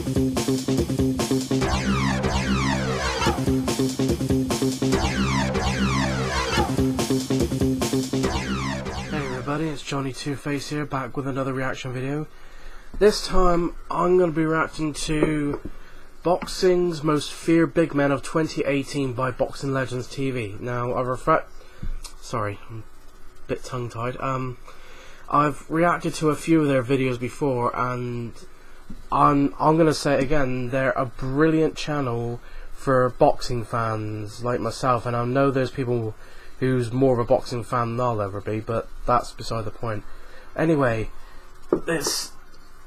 It's Johnny Two-Face here, back with another reaction video. This time I'm going to be reacting to Boxing's Most Feared Big Men of 2018 by Boxing Legends TV. Now sorry, I'm a bit tongue-tied. I've reacted to a few of their videos before, and I'm going to say it again, they're a brilliant channel for boxing fans like myself, and I know there's people who's more of a boxing fan than I'll ever be, but that's beside the point. Anyway,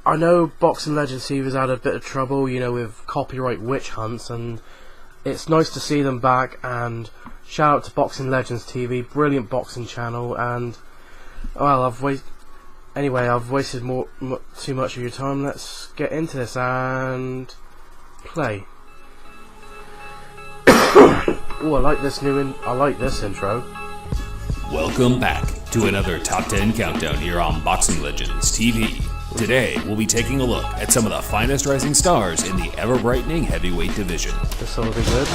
I know Boxing Legends TV has had a bit of trouble, you know, with copyright witch hunts, and it's nice to see them back, and shout out to Boxing Legends TV, brilliant boxing channel, and, well, I've wasted too much of your time. Let's get into this and play. Ooh, I like this intro. Welcome back to another Top 10 Countdown here on Boxing Legends TV. Today, we'll be taking a look at some of the finest rising stars in the ever-brightening heavyweight division. This will be good.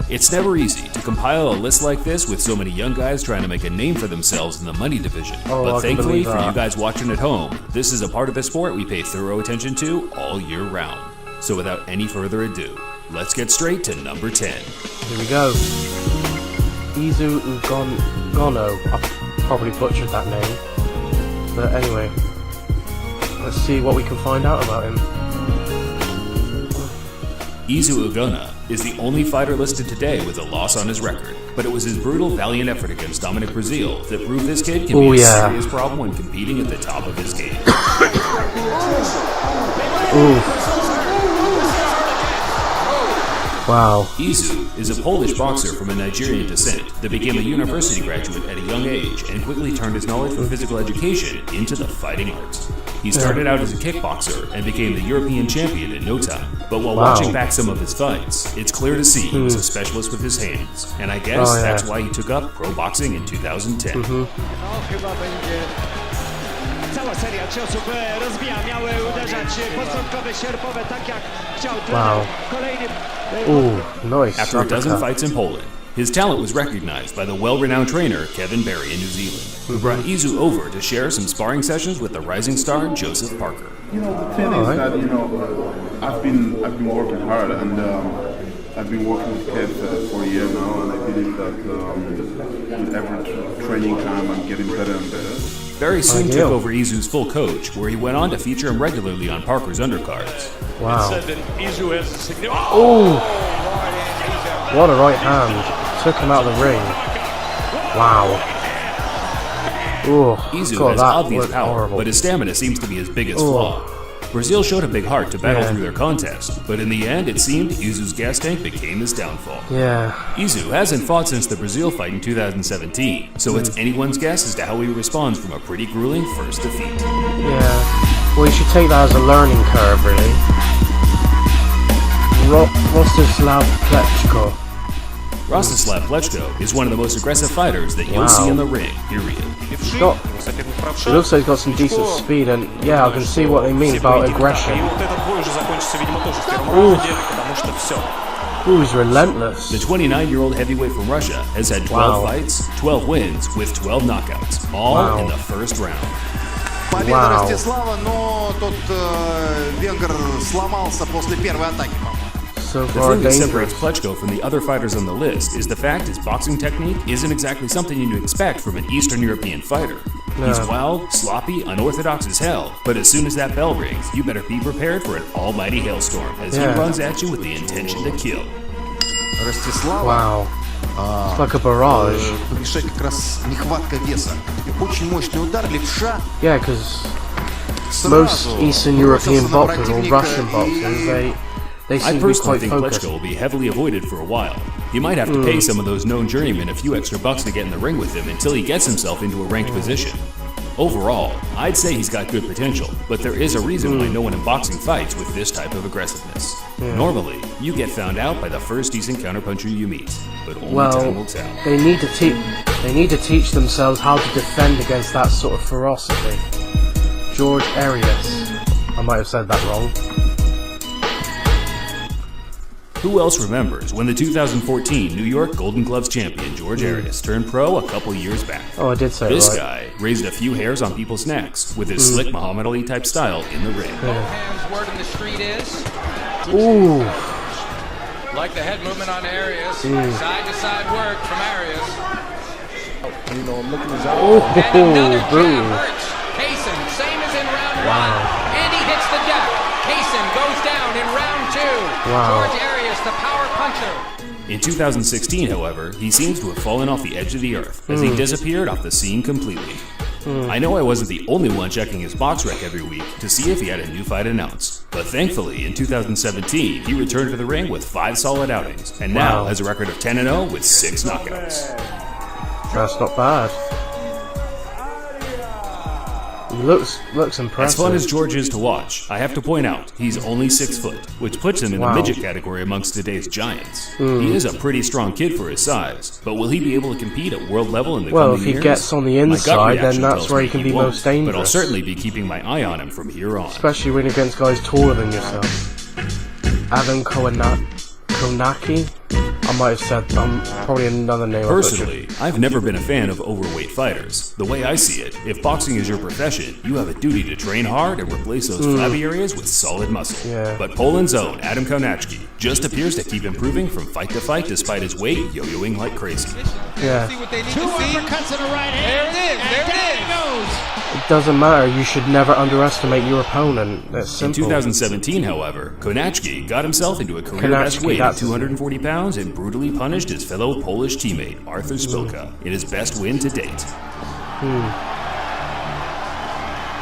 It's never easy to compile a list like this with so many young guys trying to make a name for themselves in the money division. But thankfully for you guys watching at home, this is a part of the sport we pay thorough attention to all year round. So without any further ado, let's get straight to number 10. Here we go. Izu Ugono. I probably butchered that name. But anyway, let's see what we can find out about him. Izu Ugono is the only fighter listed today with a loss on his record, but it was his brutal, valiant effort against Dominic Brazil that proved this kid can be a serious problem when competing at the top of his game. Wow. Izu is a Polish boxer from a Nigerian descent that became a university graduate at a young age and quickly turned his knowledge from physical education into the fighting arts. He started out as a kickboxer and became the European champion in no time. But while watching back some of his fights, it's clear to see he was a specialist with his hands. And I guess that's why he took up pro boxing in 2010. Wow. Ooh, nice. After a dozen fights in Poland, his talent was recognized by the well-renowned trainer Kevin Barry in New Zealand, who brought Izu over to share some sparring sessions with the rising star Joseph Parker. You know, the thing is that, you know, I've been working hard, and I've been working with Kev for a year now, and I believe that with every training time I'm getting better and better. Barry soon took over Izu's full coach, where he went on to feature him regularly on Parker's undercards. Wow. Oh! What a right hand. Took him out of the ring. Wow. Ooh, Izu has obvious power, but his stamina seems to be his biggest flaw. Brazil showed a big heart to battle through their contest, but in the end, it seemed Izu's gas tank became his downfall. Izu hasn't fought since the Brazil fight in 2017, so it's anyone's guess as to how he responds from a pretty grueling first defeat. Yeah, well, you should take that as a learning curve, really. Rostislav Plechko. Rostislav Plechko is one of the most aggressive fighters that you'll see in the ring, period. It looks like he's got some decent speed, and yeah, I can see what they mean about aggression. Ooh, he's relentless. The 29-year-old heavyweight from Russia has had 12 fights, 12 wins, with 12 knockouts, all in the first round. Победа Ростислава, но тот венгр сломался после первой атаки, по-моему. The thing that separates Plechko from the other fighters on the list is the fact his boxing technique isn't exactly something you'd expect from an Eastern European fighter. He's wild, sloppy, unorthodox as hell, but as soon as that bell rings, you better be prepared for an almighty hailstorm as he runs at you with the intention to kill. Wow. It's like a barrage. Yeah, because most Eastern European boxers or Russian boxers, I personally think Plechko will be heavily avoided for a while. He might have to pay some of those known journeymen a few extra bucks to get in the ring with him until he gets himself into a ranked position. Overall, I'd say he's got good potential, but there is a reason why no one in boxing fights with this type of aggressiveness. Normally, you get found out by the first decent counterpuncher you meet, but only time will tell. They need to teach themselves how to defend against that sort of ferocity. George Arias. I might have said that wrong. Who else remembers when the 2014 New York Golden Gloves champion George Arias turned pro a couple years back? Oh, I did say this right. guy raised a few hairs on people's necks with his slick Muhammad Ali type style in the ring. Hands word in the street is. Ooh. Like the head movement on Arias. Side to side work from Arias. You know, I'm looking his eye. And another boom. jab hurts. Kaysen, same as in round Wow. 1. And he hits the deck. Kaysen goes down in round 2. Wow. George Arias, the power puncher. In 2016, however, he seems to have fallen off the edge of the earth as he disappeared off the scene completely. I know I wasn't the only one checking his box rec every week to see if he had a new fight announced, but thankfully in 2017 he returned to the ring with 5 solid outings and now Wow. has a record of 10-0 with 6 knockouts. That's not bad. He looks impressive. As fun as George is to watch, I have to point out he's only 6 foot, which puts him in the Wow. midget category amongst today's giants. He is a pretty strong kid for his size, but will he be able to compete at world level in the Well, coming if he years? gets on the My gut inside, then reaction that's tells where me he can be won't, most dangerous. But I'll certainly be keeping my eye on him from here on. Especially when against guys taller than yourself. Adam Konaki? I might have said probably another name. Personally, I've never been a fan of overweight fighters. The way I see it, if boxing is your profession, you have a duty to train hard and replace those flabby areas with solid muscle. Yeah. But Poland's own Adam Kanaskie just appears to keep improving from fight to fight despite his weight yo-yoing like crazy. Yeah. See what they need 2 to see. uppercuts in the right There hand. it is. There and down it he is. goes. It doesn't matter. You should never underestimate your opponent. That's In simple. 2017, however, Kanaskie got himself into a career best Kanaskie, weight of that's his 240 pounds and brutally punished his fellow Polish teammate Arthur Spilka in his best win to date.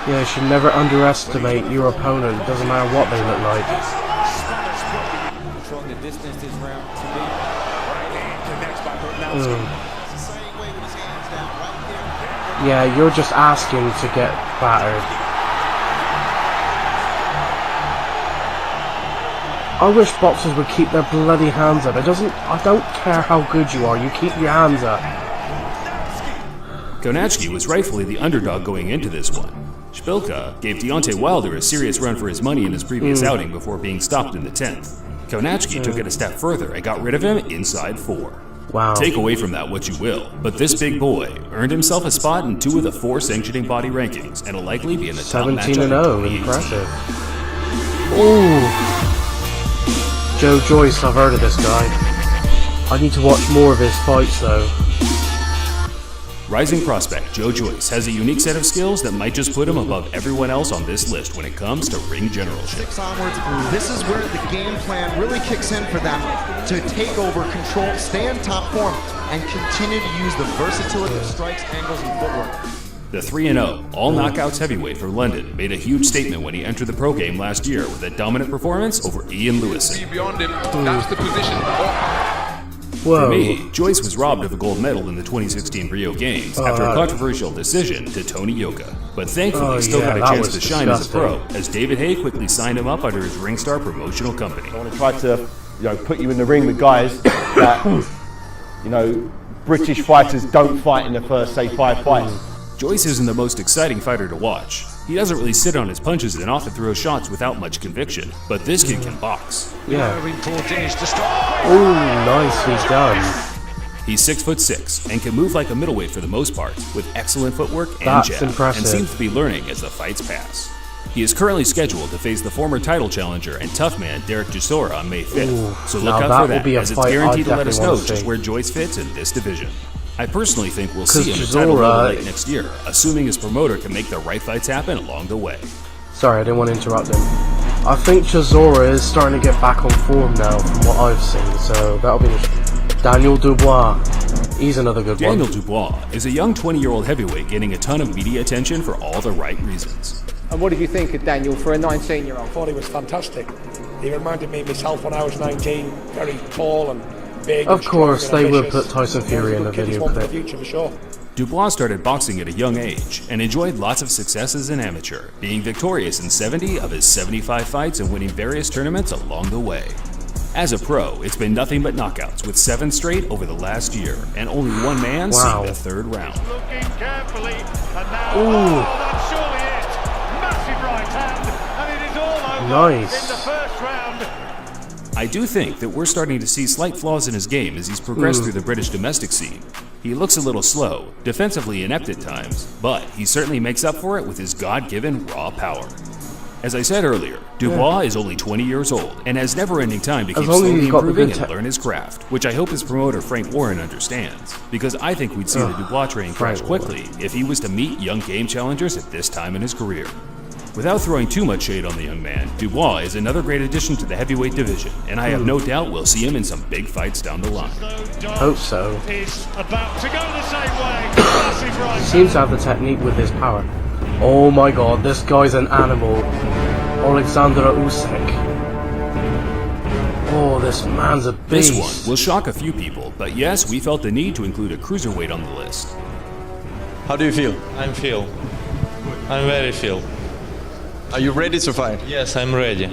Yeah, you should never underestimate your opponent. It doesn't matter what they look like. Controlling the distance this round to me. Right hand connects by Bernowski. Yeah, you're just asking to get battered. I wish boxers would keep their bloody hands up. I don't care how good you are, you keep your hands up. Kanaskie was rightfully the underdog going into this one. Spilka gave Deontay Wilder a serious run for his money in his previous outing before being stopped in the 10th. Kanaskie took it a step further and got rid of him inside 4. Wow. Take away from that what you will, but this big boy earned himself a spot in 2 of the 4 sanctioning body rankings and will likely be in the top 17 matchup and in 0, 2018. impressive. Ooh. Joe Joyce, I've heard of this guy. I need to watch more of his fights though. Rising prospect Joe Joyce has a unique set of skills that might just put him above everyone else on this list when it comes to ring generalship. Onwards, this is where the game plan really kicks in for them to take over, control, stay in top form, and continue to use the versatility of strikes, angles, and footwork. The 3-0, all knockouts heavyweight for London made a huge statement when he entered the pro game last year with a dominant performance over Ian Lewison. Beyond him. That's the position. Whoa. For me, Joyce was robbed of a gold medal in the 2016 Rio Games after a controversial decision to Tony Yoka. But thankfully, he still got a that chance was to shine as a pro, disgusting. as David Haye quickly signed him up under his Ringstar promotional company. I want to try to, put you in the ring with guys that, British fighters don't fight in the first, say, 5 fights. Joyce isn't the most exciting fighter to watch. He doesn't really sit on his punches and often throws shots without much conviction. But this kid can box. Yeah. Important is to stop. Ooh, nicely done. He's 6'6" and can move like a middleweight for the most part, with excellent footwork and That's jab, impressive. and seems to be learning as the fights pass. He is currently scheduled to face the former title challenger and tough man Derek Chisora on May 5th, Ooh, so now look out that for will that, be a as it's fight guaranteed I to let us definitely know wanna just see. where Joyce fits in this division. I personally think we'll 'Cause see him in title Chisora- late next year, assuming his promoter can make the right fights happen along the way. Sorry, I didn't want to interrupt him. I think Chisora is starting to get back on form now from what I've seen, so that'll be Daniel Dubois. He's another good Daniel one. Dubois is a young 20-year-old heavyweight getting a ton of media attention for all the right reasons. And what did you think of Daniel for a 19-year-old? I thought he was fantastic. He reminded me of myself when I was 19, very tall and big. Of and course, strong they and would ambitious. put Tyson Fury in the He's a good kid. He's video one for the clip. future for sure. Dubois started boxing at a young age and enjoyed lots of success as an amateur, being victorious in 70 of his 75 fights and winning various tournaments along the way. As a pro, it's been nothing but knockouts with 7 straight over the last year, and only one man Wow. seeing the 3rd round. Looking carefully, and now, Ooh. that's surely it. Massive right hand, and it is Nice. I do think that we're starting to see slight flaws in his game as he's progressed through the British domestic scene. He looks a little slow, defensively inept at times, but he certainly makes up for it with his God-given raw power. As I said earlier, Dubois is only 20 years old and has never-ending time to keep slowly improving and learn his craft, which I hope his promoter Frank Warren understands, because I think we'd see the Dubois train crash quickly if he was to meet young game challengers at this time in his career. Without throwing too much shade on the young man, Dubois is another great addition to the heavyweight division, and I have no doubt we'll see him in some big fights down the line. Hope so. He seems to have the technique with his power. Oh my god, this guy's an animal. Aleksandra Lucic. Oh, this man's a beast. This one will shock a few people, but yes, we felt the need to include a cruiserweight on the list. How do you feel? I'm very feel. Are you ready to fight? Yes, I'm ready.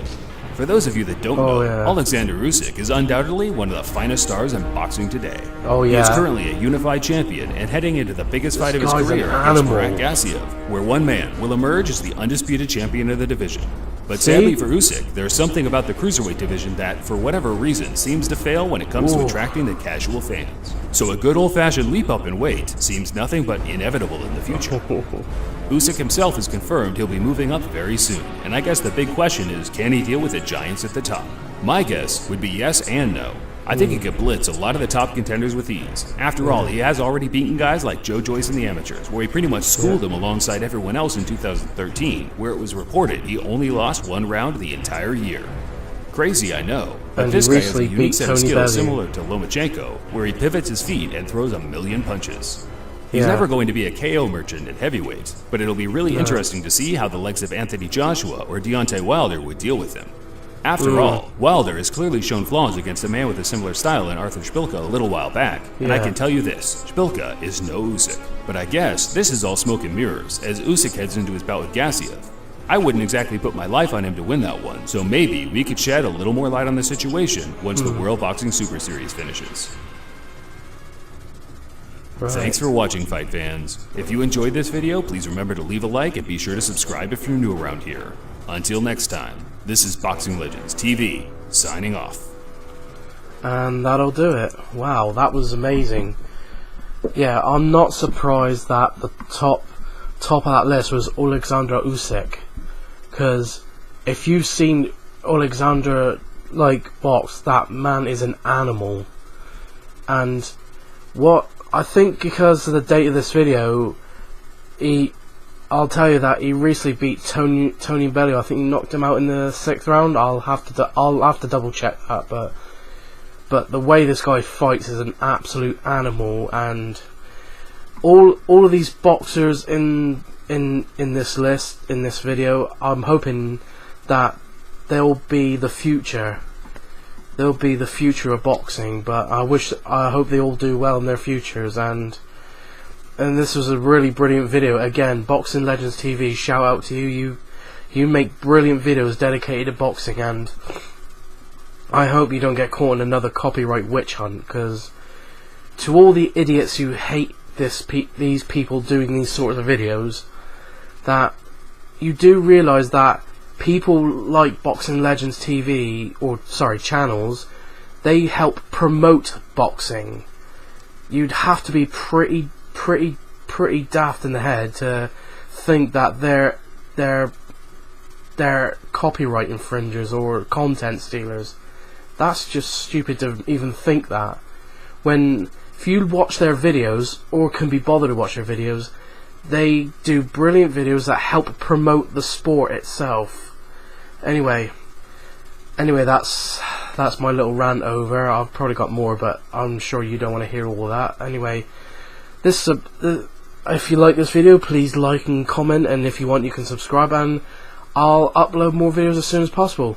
For those of you that don't know, Aleksandra Lucic is undoubtedly one of the finest stars in boxing today. He is currently a unified champion and heading into the biggest fight of his career against Kanaskie, where one man will emerge as the undisputed champion of the division. But sadly for Lucic, there's something about the cruiserweight division that, for whatever reason, seems to fail when it comes to attracting the casual fans. So a good old-fashioned leap up in weight seems nothing but inevitable in the future. Lucic himself has confirmed he'll be moving up very soon, and I guess the big question is, can he deal with the giants at the top? My guess would be yes and no. I think he could blitz a lot of the top contenders with ease. After all, he has already beaten guys like Joyce in the amateurs, where he pretty much schooled them alongside everyone else in 2013, where it was reported he only lost one round the entire year. Crazy, I know, but this guy has a unique set of skills similar to Lomachenko, where he pivots his feet and throws a million punches. He's never going to be a KO merchant at heavyweight, but it'll be really interesting to see how the likes of Anthony Joshua or Deontay Wilder would deal with him. After all, Wilder has clearly shown flaws against a man with a similar style in Arthur Szpilka a little while back, and I can tell you this, Szpilka is no Usyk. But I guess this is all smoke and mirrors, as Usyk heads into his bout with Gassiev. I wouldn't exactly put my life on him to win that one, so maybe we could shed a little more light on the situation once the World Boxing Super Series finishes. Thanks for watching, fight fans. If you enjoyed this video, please remember to leave a like and be sure to subscribe if you're new around here. Until next time, this is Boxing Legends TV, signing off. And that'll do it. Wow, that was amazing. Yeah, I'm not surprised that the top of that list was Aleksandra Lucic, because if you've seen Aleksandra box, that man is an animal. And what I think, because of the date of this video, I'll tell you that he recently beat Tony Bellew. I think he knocked him out in the 6th round. I'll have to double check that, but the way this guy fights is an absolute animal, and all of these boxers in this list, in this video, I'm hoping that they'll be the future. They'll be the future of boxing, but I hope they all do well in their futures. And this was a really brilliant video. Again, Boxing Legends TV, shout out to you. You make brilliant videos dedicated to boxing, and I hope you don't get caught in another copyright witch hunt, because to all the idiots who hate these people doing these sorts of videos, that you do realise that people like Boxing Legends TV, channels, they help promote boxing. You'd have to be pretty daft in the head to think that they're copyright infringers or content stealers. That's just stupid to even think that. If you watch their videos, or can be bothered to watch their videos, they do brilliant videos that help promote the sport itself. Anyway, that's my little rant over. I've probably got more, but I'm sure you don't want to hear all that. Anyway, if you like this video, please like and comment, and if you want, you can subscribe, and I'll upload more videos as soon as possible.